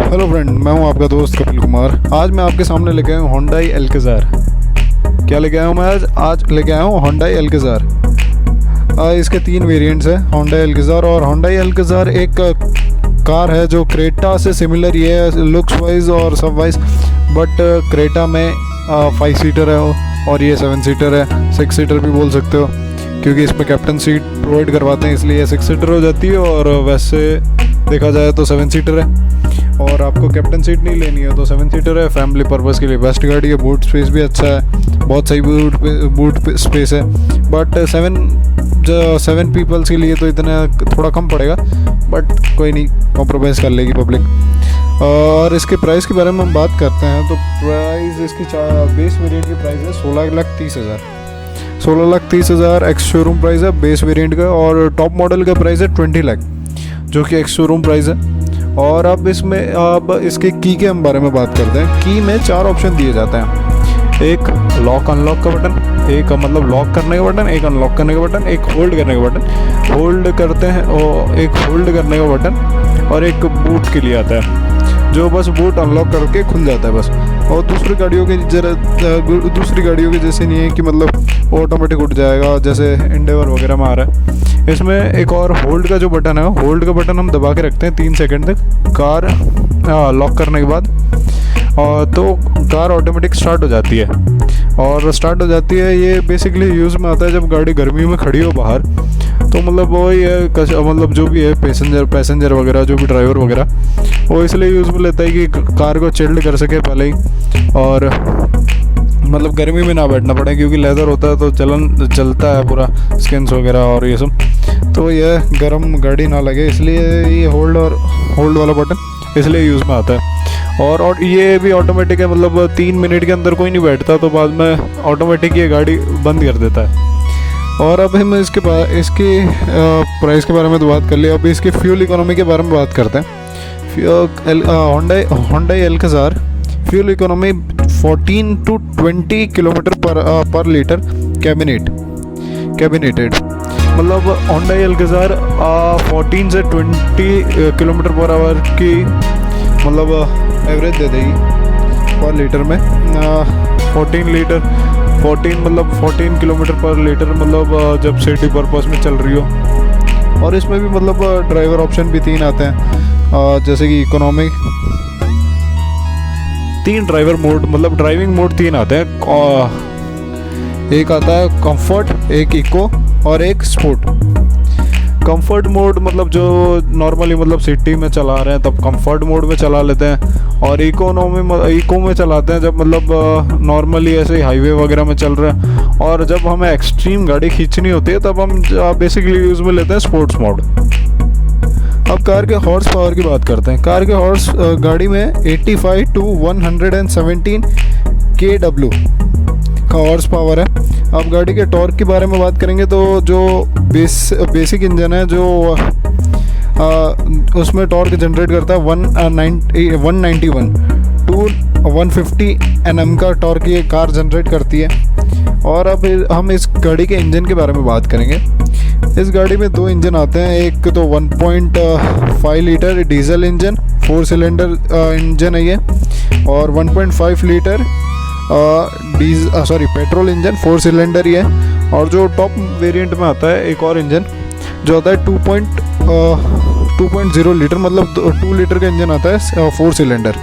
Hello friend, मैं हूं आपका दोस्त कपिल कुमार। आज मैं आपके सामने लेके आया हूं होंडाई एल्केज़ार। क्या लेके आया हूं मैं आज लेके आया हूं होंडाई एल्केज़ार। इसके 3 वेरिएंट्स हैं, होंडाई एल्केज़ार। और होंडाई एल्केज़ार एक कार है जो क्रेटा से सिमिलर ही है लुक्स वाइज और सब वाइज, बट क्रेटा में 5 सीटर है और ये 7 सीटर है, 6 सीटर भी बोल सकते हो, क्योंकि इसमें कैप्टन सीट प्रोवाइड करवाते हैं, इसलिए 6 सीटर हो जाती है। और वैसे देखा जाए तो 7 सीटर है, और आपको कैप्टन सीट नहीं लेनी है तो 7 सीटर है। फैमिली पर्पज़ के लिए बेस्ट गाड़ी है। बूट स्पेस भी अच्छा है, बहुत सही बूट स्पेस है, बट 7 पीपल्स के लिए तो इतना थोड़ा कम पड़ेगा, बट कोई नहीं, कॉम्प्रोमाइज़ कर लेगी पब्लिक। और इसके प्राइस के बारे में हम बात करते हैं तो प्राइस इसकी बेस वेरिएंट की प्राइस है 16,30,000। 16,30,000 एक्स शोरूम प्राइस है बेस वेरिएंट का, और टॉप मॉडल का प्राइस है 20 लाख, जो कि एक्स शोरूम प्राइस है। और अब इसके की के हम बारे में बात करते हैं। की में 4 ऑप्शन दिए जाते हैं, एक लॉक अनलॉक का बटन, एक मतलब लॉक करने का बटन, एक अनलॉक करने का बटन, एक होल्ड करने का बटन, होल्ड करते हैं और एक होल्ड करने का बटन, और एक बूट के लिए आता है जो बस बूट अनलॉक करके खुल जाता है बस। और दूसरी गाड़ियों के जैसे नहीं है कि मतलब ऑटोमेटिक उठ जाएगा जैसे एंडेवर वगैरह में आ रहा है। इसमें एक और होल्ड का जो बटन है, होल्ड का बटन हम दबा के रखते हैं 3 सेकंड तक कार लॉक करने के बाद, और तो कार ऑटोमेटिक स्टार्ट हो जाती है। और स्टार्ट हो जाती है, ये बेसिकली यूज़ में आता है जब गाड़ी गर्मियों में खड़ी हो बाहर, तो मतलब वही है मतलब जो भी है पैसेंजर वगैरह, जो भी ड्राइवर वगैरह, वो इसलिए यूज़ में लेता है कि कार को चिल्ड कर सके पहले ही, और मतलब गर्मी में ना बैठना पड़े, क्योंकि लेदर होता है तो चलता है पूरा स्किन्स वगैरह और ये सब, तो यह गर्म गाड़ी ना लगे, इसलिए ये होल्ड वाला बटन इसलिए यूज़ में आता है। और ये भी ऑटोमेटिक है, मतलब 3 मिनट के अंदर कोई नहीं बैठता तो बाद में ऑटोमेटिक ये गाड़ी बंद कर देता है। और अब हम इसके प्राइस के बारे में तो बात कर लिया, अब इसके फ्यूल इकोनॉमी के बारे में बात करते हैं। Hyundai Alcazar fuel economy 14 to 20 kilometre per litre कैबिनेटेड, मतलब होंडाई एल्केज़ार 14 से 20 किलोमीटर पर आवर की मतलब एवरेज दे देगी पर लीटर में। 14 किलोमीटर पर लीटर, मतलब जब सिटी पर्पस में चल रही हो। और इसमें भी मतलब ड्राइवर ऑप्शन भी 3 आते हैं, जैसे कि इकोनॉमिक, 3 ड्राइवर मोड, मतलब ड्राइविंग मोड 3 आते हैं। एक आता है कंफर्ट, एक इको और एक स्पोर्ट। कंफर्ट मोड मतलब जो नॉर्मली मतलब सिटी में चला रहे हैं तब कंफर्ट मोड में चला लेते हैं, और इको में चलाते हैं जब मतलब नॉर्मली ऐसे ही हाईवे वगैरह में चल रहे हैं। और जब हमें एक्सट्रीम गाड़ी खींचनी होती है तब हम बेसिकली यूज़ में लेते हैं स्पोर्ट्स मोड। अब कार के हॉर्स पावर की बात करते हैं। कार के गाड़ी में 85 to 117 kW का हॉर्स पावर है। अब गाड़ी के टॉर्क के बारे में बात करेंगे तो जो बेसिक इंजन है जो उसमें टॉर्क जनरेट करता है 191 to 150 Nm का टॉर्क ये कार जनरेट करती है। और अब हम इस गाड़ी के इंजन के बारे में बात करेंगे। इस गाड़ी में 2 इंजन आते हैं, एक तो 1.5 litre diesel engine 4 cylinder engine है ये, और 1.5 लीटर पेट्रोल इंजन 4 सिलेंडर ही है। और जो टॉप वेरिएंट में आता है एक और इंजन जो आता है 2.0 लीटर, मतलब 2 लीटर का इंजन आता है 4 सिलेंडर।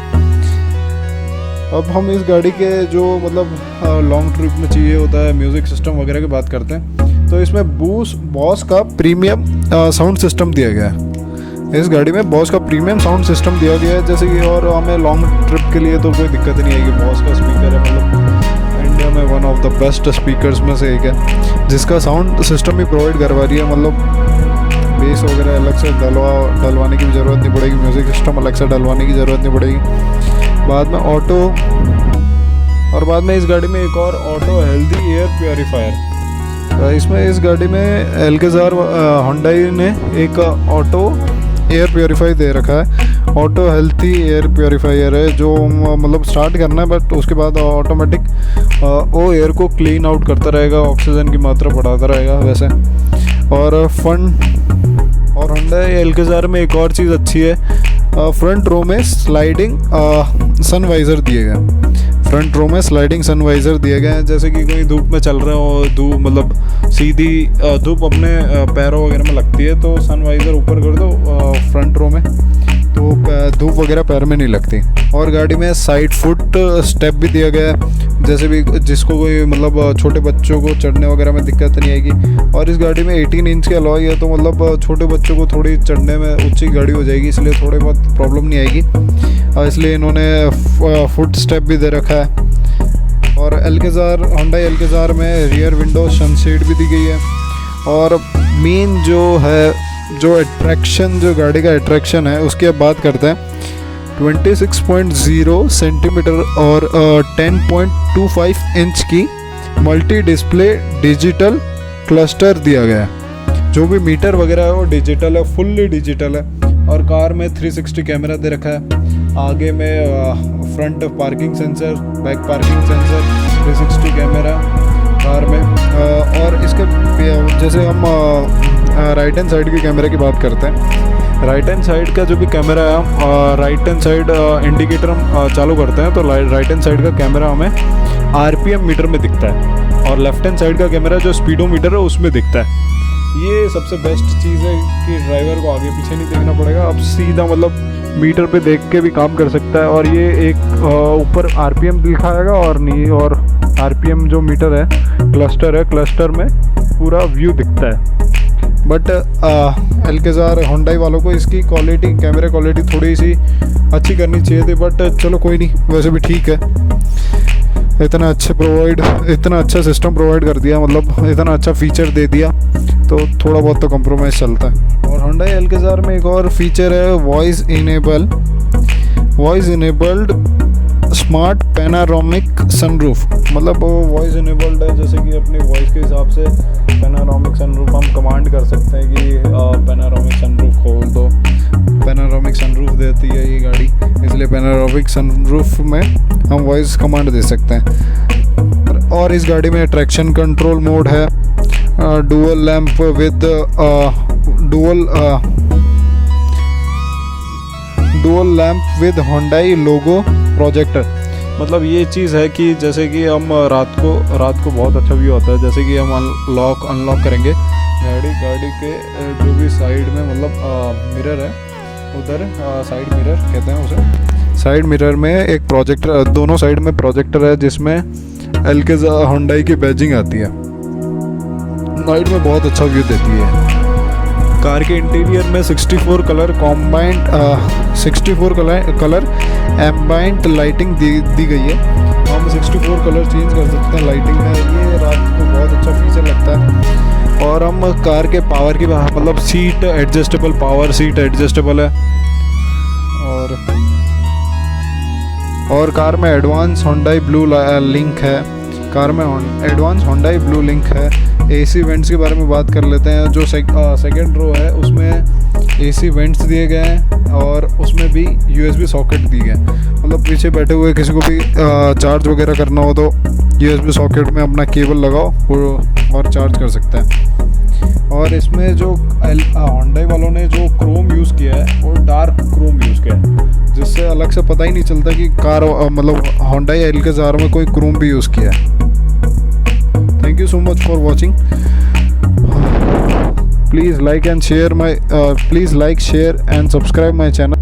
अब हम इस गाड़ी के जो मतलब लॉन्ग ट्रिप में चाहिए होता है म्यूज़िक सिस्टम वगैरह की बात करते हैं, तो इसमें बॉस का प्रीमियम साउंड सिस्टम दिया गया है। इस गाड़ी में बॉस का प्रीमियम साउंड सिस्टम दिया गया है, जैसे कि और हमें लॉन्ग ट्रिप के लिए तो कोई दिक्कत नहीं आएगी। बॉस का स्पीकर है, मतलब इंडिया में one of the best speakers में से एक है, जिसका साउंड सिस्टम भी प्रोवाइड करवा रही है। मतलब बेस वगैरह अलग से डलवाने की भी ज़रूरत नहीं पड़ेगी, म्यूज़िक सिस्टम अलग से डलवाने की ज़रूरत नहीं पड़ेगी। बाद में बाद में इस गाड़ी में एक और ऑटो हेल्दी एयर प्योरीफायर। इस गाड़ी में एल्केज़ार होंडाई ने एक ऑटो एयर प्योरीफायर दे रखा है। ऑटो हेल्थी एयर प्योरीफायर है जो मतलब स्टार्ट करना है, बट उसके बाद ऑटोमेटिक वो एयर को क्लीन आउट करता रहेगा, ऑक्सीजन की मात्रा बढ़ाता रहेगा वैसे। और होंडाई एल्केज़ार में एक और चीज़ अच्छी है, फ्रंट रो में स्लाइडिंग सनवाइज़र दिए गए। फ्रंट रो में स्लाइडिंग सनवाइज़र दिए गए हैं, जैसे कि कोई धूप में चल रहे हो, धूप मतलब सीधी धूप अपने पैरों वगैरह में लगती है, तो सनवाइज़र ऊपर कर दो फ्रंट रो में, तो धूप वगैरह पैर में नहीं लगती। और गाड़ी में साइड फुट स्टेप भी दिया गया है, जैसे भी जिसको कोई मतलब छोटे बच्चों को चढ़ने वगैरह में दिक्कत नहीं आएगी। और इस गाड़ी में 18 इंच की अलॉय है, तो मतलब छोटे बच्चों को थोड़ी चढ़ने में ऊंची गाड़ी हो जाएगी, इसलिए थोड़े बहुत प्रॉब्लम नहीं आएगी, इसलिए इन्होंने फुट स्टेप भी दे रखा है। और एल्केज़ार, होंडा एल्केज़ार में रियर विंडो सनशेड भी दी गई है। और मेन जो है, जो अट्रैक्शन, जो गाड़ी का अट्रैक्शन है, उसकी अब बात करते हैं। 26.0 सेंटीमीटर और 10.25 इंच की मल्टी डिस्प्ले डिजिटल क्लस्टर दिया गया है। जो भी मीटर वगैरह है वो डिजिटल है, फुल्ली डिजिटल है। और कार में 360 कैमरा दे रखा है, आगे में front parking sensor, back parking sensor, 360 camera car में। और इसके जैसे हम राइट हैंड साइड के कैमरे की बात करते हैं, राइट हैंड साइड का जो भी कैमरा है, राइट हैंड साइड इंडिकेटर हम चालू करते हैं तो राइट हैंड साइड का कैमरा हमें आरपीएम मीटर में दिखता है, और लेफ्ट हैंड साइड का कैमरा जो स्पीडोमीटर है उसमें दिखता है। ये सबसे बेस्ट चीज़ है कि ड्राइवर को आगे पीछे नहीं देखना पड़ेगा, अब सीधा मतलब मीटर पे देख के भी काम कर सकता है। और ये एक ऊपर आरपीएम दिखाएगा और आरपीएम जो मीटर है, क्लस्टर है, क्लस्टर में पूरा व्यू दिखता है। बट एल्केज़ार होंडाई वालों को इसकी क्वालिटी, कैमरा क्वालिटी थोड़ी सी अच्छी करनी चाहिए थी, बट चलो कोई नहीं, वैसे भी ठीक है। इतना अच्छा सिस्टम प्रोवाइड कर दिया, मतलब इतना अच्छा फीचर दे दिया, तो थोड़ा बहुत तो कॉम्प्रोमाइज़ चलता है। और होंडा एल्केज़ार में एक और फीचर है voice enabled smart panoramic sunroof. मतलब वो वॉइस इनेबल्ड है, जैसे कि अपनी वॉइस के हिसाब से पैनारोमिक सनरूफ हम कमांड कर सकते हैं कि पैनारोमिक सनरूफ खोल दो। पैनारोमिक सनरूफ देती है ये गाड़ी, इसलिए पैनारोमिक सनरूफ में हम वॉइस कमांड दे सकते हैं। और इस गाड़ी में ट्रैक्शन कंट्रोल मोड है, dual lamp with dual lamp with Hyundai logo projector. मतलब ये चीज़ है कि जैसे कि हम रात को बहुत अच्छा व्यू आता है, जैसे कि हम अनलॉक करेंगे गाड़ी के जो भी साइड में मतलब मिरर है, उधर साइड मिरर कहते हैं उसे। साइड मिरर में एक प्रोजेक्टर, दोनों साइड में प्रोजेक्टर है, जिसमें एल्केज़ार होंडाई की बैजिंग आती है। नाइट में बहुत अच्छा व्यू देती है। कार के इंटीरियर में 64 कलर एम्बाइंट लाइटिंग दी गई है। हम 64 कलर चेंज कर सकते हैं लाइटिंग में, ये रात को बहुत अच्छा फीचर लगता है। और हम कार के पावर की मतलब सीट एडजस्टेबल है। और कार में एडवांस होंडाई ब्लू लिंक है, एडवांस होंडाई ब्लू लिंक है। एसी वेंट्स के बारे में बात कर लेते हैं। जो सेकंड रो है उसमें एसी वेंट्स दिए गए हैं, और उसमें भी यूएसबी सॉकेट दिए गए। मतलब पीछे बैठे हुए किसी को भी चार्ज वगैरह करना हो तो यूएसबी सॉकेट में अपना केबल लगाओ और चार्ज कर सकते हैं। और इसमें जो होंडाई वालों ने जो क्रोम यूज़ किया है वो डार्क क्रोम यूज़ किया है, जिससे अलग से पता ही नहीं चलता कि कार मतलब होंडाई एल्केज़ार में कोई क्रोम भी यूज़ किया है। Thank you so much for watching. Please like, share and subscribe my channel.